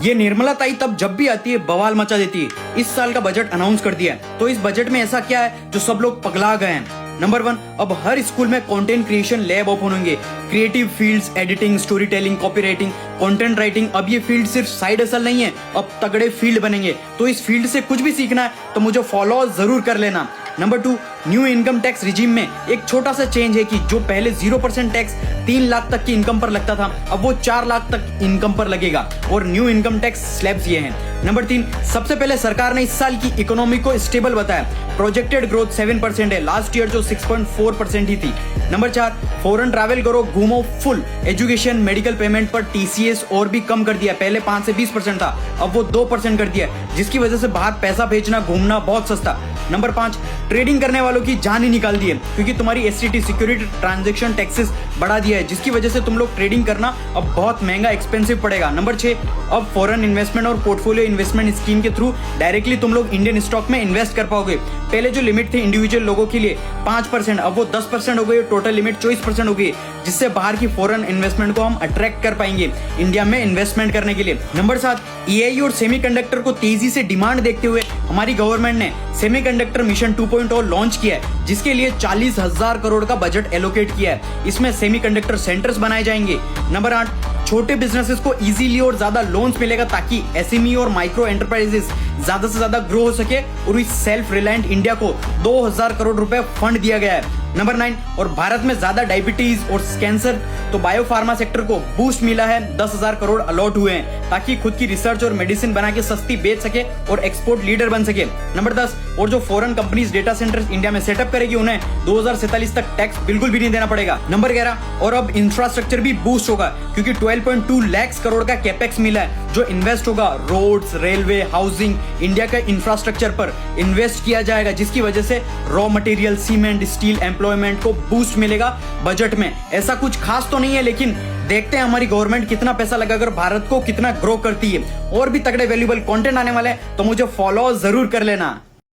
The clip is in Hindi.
ये निर्मला ताई तब जब भी आती है बवाल मचा देती है। इस साल का बजट अनाउंस कर दिया है, तो इस बजट में ऐसा क्या है जो सब लोग पगला गए हैं। नंबर 1, अब हर स्कूल में कंटेंट क्रिएशन लैब ओपन होंगे। Creative fields, editing, story telling, copy writing, content writing, अब ये फील्ड सिर्फ साइड हसल नहीं है, अब तगड़े फील्ड बनेंगे। तो इस फील्ड से कुछ भी सीखना है तो मुझे फॉलो जरूर कर लेना। Number 2, new income tax regime में एक छोटा सा चेंज है कि जो पहले 0% टैक्स 3 लाख तक की इनकम पर लगता था, अब वो 4 लाख तक इनकम पर लगेगा और न्यू इनकम टैक्स स्लैब्स ये हैं। नंबर 3, सबसे पहले सरकार ने इस साल की इकोनॉमी को स्टेबल बताया। प्रोजेक्टेड ग्रोथ 7% है, लास्ट ईयर जो 6.4% ही थी। नंबर 4, फॉरेन ट्रैवल करो, घूमो फुल। एजुकेशन, मेडिकल पेमेंट पर TCS और भी कम कर दिया, पहले 5 से 20% था, अब वो 2% कर दिया, जिसकी वजह से बाहर पैसा भेजना, घूमना बहुत सस्ता। नंबर 5, ट्रेडिंग करने वालों की जान ही निकाल दी है, क्योंकि तुम्हारी STT सिक्योरिटी ट्रांजैक्शन टैक्सेस बढ़ा दिया है, जिसकी वजह से तुम लोग ट्रेडिंग करना अब बहुत महंगा एक्सपेंसिव पड़ेगा। नंबर 6, अब फॉरेन इन्वेस्टमेंट और पोर्टफोलियो इन्वेस्टमेंट स्कीम के थ्रू डायरेक्टली तुम लोग इंडियन स्टॉक में इन्वेस्ट कर पाओगे। पहले जो लिमिट थी इंडिविजुअल लोगों के लिए 5%, अब वो 10% हो गई, टोटल लिमिट 24% हो गई, जिससे बाहर की फॉरेन इन्वेस्टमेंट को हम अट्रैक्ट कर पाएंगे इंडिया में इन्वेस्टमेंट करने के लिए। नंबर 7, EIE और सेमीकंडक्टर को तेजी से डिमांड देखते हुए हमारी गवर्नमेंट ने सेमीकंडक्टर मिशन 2.0 लॉन्च किया है, जिसके लिए 40,000 करोड़ का बजट एलोकेट किया है। इसमें सेमीकंडक्टर सेंटर्स बनाए जाएंगे। नंबर 8, छोटे बिजनेसेस को इजीली और ज्यादा लोन्स मिलेगा, ताकि SME और माइक्रो एंटरप्राइजेस ज्यादा से ज्यादा ग्रो हो सके, और इस सेल्फ रिलायंट इंडिया को 2,000 करोड़ रुपए फंड दिया गया है। नंबर 9, और भारत में ज्यादा डायबिटीज और कैंसर, तो बायोफार्मा सेक्टर को बूस्ट मिला है, 10,000 करोड़ अलॉट हुए हैं, ताकि खुद की रिसर्च और मेडिसिन बना के सस्ती बेच सके और एक्सपोर्ट लीडर बन सके। नंबर 10, और जो foreign companies data centres India में सेटअप करेगी, उन्हें 2047 तक टैक्स बिल्कुल भी नहीं देना पड़ेगा। नंबर 11, और अब इंफ्रास्ट्रक्चर भी बूस्ट होगा, क्योंकि 12.2 लाख करोड़ का कैपेक्स मिला है, जो इन्वेस्ट होगा रोड्स, रेलवे, हाउसिंग, इंडिया का इंफ्रास्ट्रक्चर पर इन्वेस्ट किया जाएगा, जिसकी वजह से raw material, cement, steel, employment को बूस्ट मिलेगा बजट में। ऐसा कुछ खास तो नहीं है, लेकिन देखते हैं हमारी गवर्नमेंट कितना पैसा लगाकर भारत को कितना ग्रो करती है। और भी तगड़े वैल्यूएबल कंटेंट आने वाले हैं, तो मुझे फॉलो जरूर कर लेना।